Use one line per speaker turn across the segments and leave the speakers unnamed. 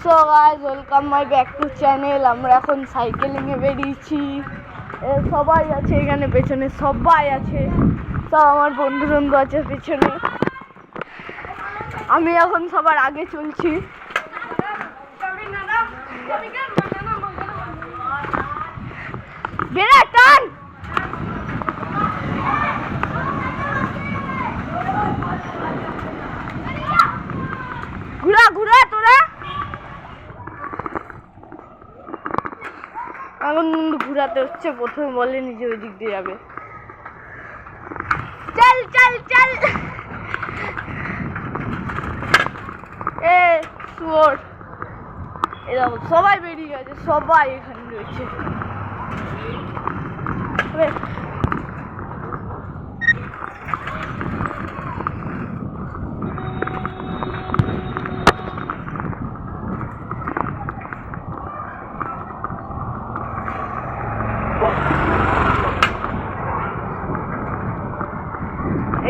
So guys, welcome my back to channel. আমরা এখন সাইকেলিংয়ে বেরিয়েছি। সবাই আছে এখানে, পেছনে সবাই আছে, সব আমার বন্ধু আছে পেছনে। আমি এখন সবার আগে চলছি। বেড়া টান, ঘুরা ঘুরা তোরা। এখন কিন্তু ঘুরাতে হচ্ছে, প্রথমে বলে নিজে ওই দিক দিয়ে যাবে। চল চল চল। এ শুয়োর, এরকম সবাই বেরিয়ে গেছে, সবাই এখানে রয়েছে।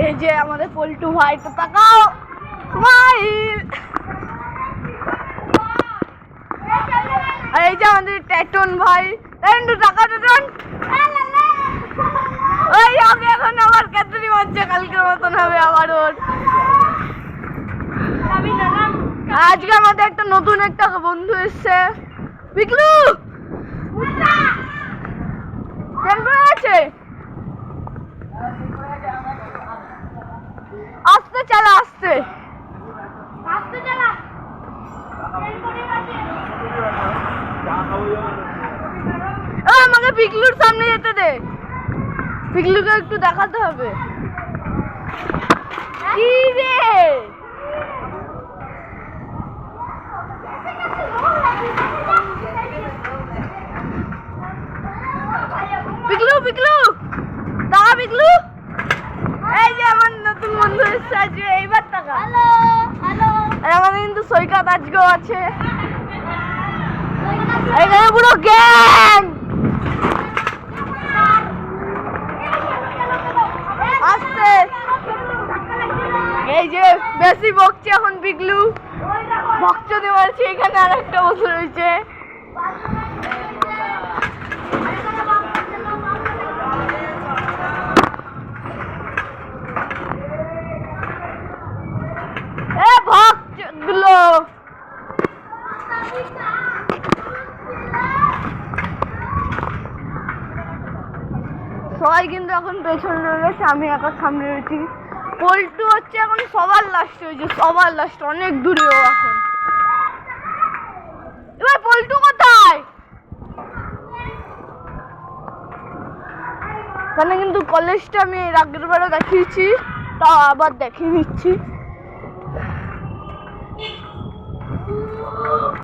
এই যে আমাদের পল্টু ভাই, তো তাকাও, স্মাইল। আর এই যে আমাদের ট্যাটন ভাই, একটু টাকা ট্যাটন। ওই আগে এখন আবার ক্যাটারি মারছে, কালকের মতন হবে আবার ওর। আজকে আমাদের একটা নতুন একটা বন্ধু এসছে, পিকলু। কেমন আছে? আস্তে চালা, আস্তে আস্তে চালা। আমাকে পিকলুর সামনে যেতে দে, পিকলুকে একটু দেখাতে হবে। কি রে পিকলু, পিকলু টাকা, পিকলু। এই যে আমার নতুন বন্ধু এসছে আজকে, এইবার টাকা। Hello hello. আর আমাদের কিন্তু সৈকত আজকেও আছে, এখানে পুরো গ্যাং। আস্তে। এই যে বেশি বকছে এখন পিকলু, বকচোদে মারছে। এখানে আর একটা বসে রয়েছে। সবাই কিন্তু এখন পেছনে রয়েছে, আমি এখন সামনে রয়েছি। পল্টু হচ্ছে এখন সবার লাস্টে, হয়েছে সবার লাস্ট, অনেক দূরে ও এখন। এবার পল্টু কোথায়? এখানে কিন্তু কলেজটা আমি এর আগের বারও দেখিয়েছি, তাও আবার দেখিয়ে নিচ্ছি।